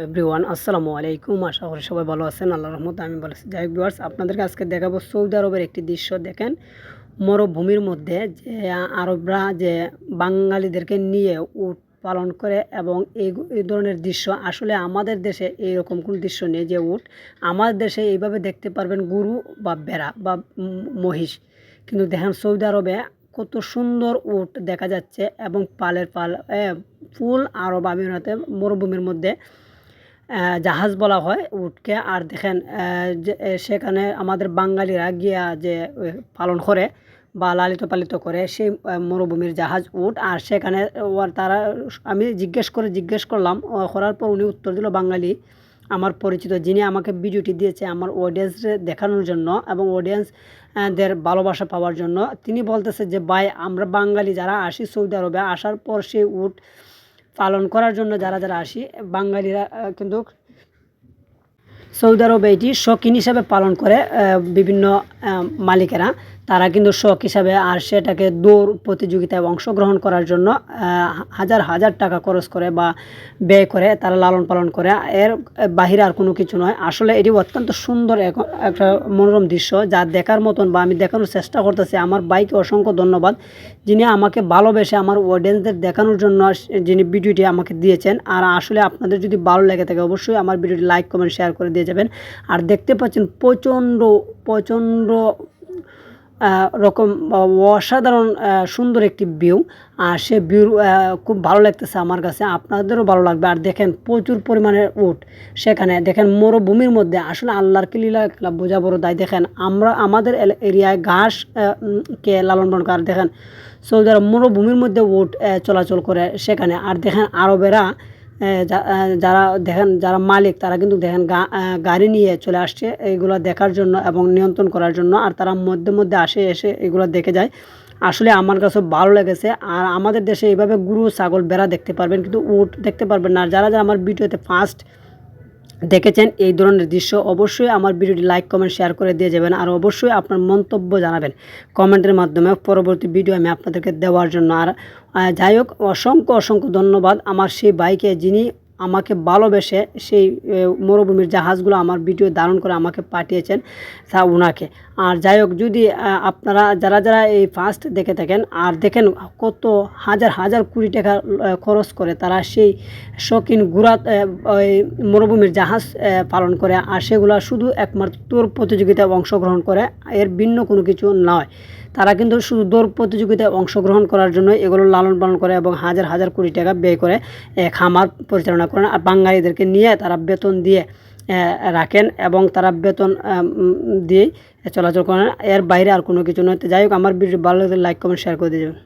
Everyone আসসালামু আলাইকুম। আশা করি সবাই ভালো আছেন, আল্লাহর রহমতে আমি ভালো আছি। যাই হোক ভিউয়ার্স, আপনাদেরকে আজকে দেখাবো সৌদি আরবের একটি দৃশ্য। দেখেন, মরুভূমির মধ্যে যে আরবরা যে বাঙালিদেরকে নিয়ে উট পালন করে, এবং এই ধরনের দৃশ্য আসলে আমাদের দেশে এইরকম কোনো দৃশ্য নেই। যে উট আমাদের দেশে এইভাবে দেখতে পারবেন গরু বা ভেড়া বা মহিষ, কিন্তু দেখেন সৌদি আরবে কত সুন্দর উট দেখা যাচ্ছে, এবং পালের পাল ফুল আরব আমিরাতে মরুভূমির মধ্যে জাহাজ বলা হয় উটকে। আর দেখেন যে সেখানে আমাদের বাঙালিরা গিয়া যে পালন করে বা লালিত পালিত করে সেই মরুভূমির জাহাজ উট। আর সেখানে তারা আমি জিজ্ঞেস করলাম, করার পর উনি উত্তর দিল, বাঙালি আমার পরিচিত, যিনি আমাকে ভিডিওটি দিয়েছে আমার অডিয়েন্সে দেখানোর জন্য এবং অডিয়েন্স দের ভালোবাসা পাওয়ার জন্য। তিনি বলতেছে যে ভাই, আমরা বাঙালি যারা আসি সৌদি আরবে, আসার পর সেই উট পালন করার জন্য যারা যারা আসি বাঙালিরা কিন্তু সৌদি আরবে এটি শৌখিন হিসাবে পালন করে। বিভিন্ন মালিকেরা তারা কিন্তু শখ হিসাবে, আর সেটাকে দৌড় প্রতিযোগিতায় অংশগ্রহণ করার জন্য হাজার হাজার টাকা খরচ করে বা ব্যয় করে তারা লালন পালন করে। এর বাহিরে আর কোনো কিছু নয়। আসলে এটি অত্যন্ত সুন্দর একটা মনোরম দৃশ্য, যা দেখার মতন বা আমি দেখানোর চেষ্টা করতেছি। আমার ভাইকে অসংখ্য ধন্যবাদ, যিনি আমাকে ভালোবেসে আমার অডিয়েন্সদের দেখানোর জন্য যিনি ভিডিওটি আমাকে দিয়েছেন। আর আসলে আপনাদের যদি ভালো লেগে থাকে অবশ্যই আমার ভিডিওটি লাইক কমেন্ট শেয়ার করে দিয়ে যাবেন। আর দেখতে পাচ্ছেন প্রচণ্ড প্রচণ্ড রকম অসাধারণ সুন্দর একটি ভিউ। আর সে ভিউ খুব ভালো লাগতেছে আমার কাছে, আপনাদেরও ভালো লাগবে। আর দেখেন প্রচুর পরিমাণে উট সেখানে, দেখেন মরুভূমির মধ্যে আসলে আল্লাহর কি লীলা বোঝা বড় দায়। দেখেন আমরা আমাদের এরিয়ায় ঘাস কে লালন পালন করে, আর দেখেন সৌদি আরব মরুভূমির মধ্যে উট চলাচল করে সেখানে। আর দেখেন আরবেরা যারা দেখেন যারা মালিক, তারা কিন্তু দেখেন গাড়ি নিয়ে চলে আসছে এইগুলো দেখার জন্য এবং নিয়ন্ত্রণ করার জন্য। আর তারা মধ্যে মধ্যে এসে এগুলো দেখে যায়। আসলে আমার কাছে ভালো লেগেছে। আর আমাদের দেশে এইভাবে গরু ছাগল ভেড়া দেখতে পারবেন, কিন্তু উট দেখতে পারবেন না। আর যারা যারা আমার ভিডিওতে ফার্স্ট দেখেছেন এই ধরনের দৃশ্য, অবশ্যই আমার ভিডিওটি লাইক কমেন্ট শেয়ার করে দিয়ে যাবেন। আর অবশ্যই আপনার মন্তব্য জানাবেন কমেন্টের মাধ্যমে, পরবর্তী ভিডিও আমি আপনাদেরকে দেওয়ার জন্য। আর যাই হোক, অসংখ্য অসংখ্য ধন্যবাদ আমার সেই ভাইকে, যিনি আমাকে ভালোবেসে সেই মরুভূমির জাহাজগুলো আমার ভিডিও ধারণ করে আমাকে পাঠিয়েছেন, তা ওনাকে। আর যাই হোক, যদি আপনারা যারা যারা এই ফার্স্ট দেখে থাকেন, আর দেখেন কত হাজার হাজার কোটি টাকা খরচ করে তারা সেই শৌখিন ঘোড়া ওই মরুভূমির জাহাজ পালন করে। আর সেগুলো শুধু একমাত্র দৌড় প্রতিযোগিতায় অংশগ্রহণ করে, এর ভিন্ন কোনো কিছু নয়। তারা কিন্তু শুধু দৌড় প্রতিযোগিতায় অংশগ্রহণ করার জন্য এগুলো লালন পালন করে এবং হাজার হাজার কোটি টাকা ব্যয় করে খামার পরিচালনা করেন। আর বাঙালিদেরকে নিয়ে তারা বেতন দিয়ে রাখেন এবং তারা বেতন দিয়ে চলাচল করেন, এর বাইরে আর কোনো কিছু নয়। তো যাই হোক, আমার ভিডিও ভালো লাগলে লাইক কমেন্ট শেয়ার করে দিয়ে যাবেন।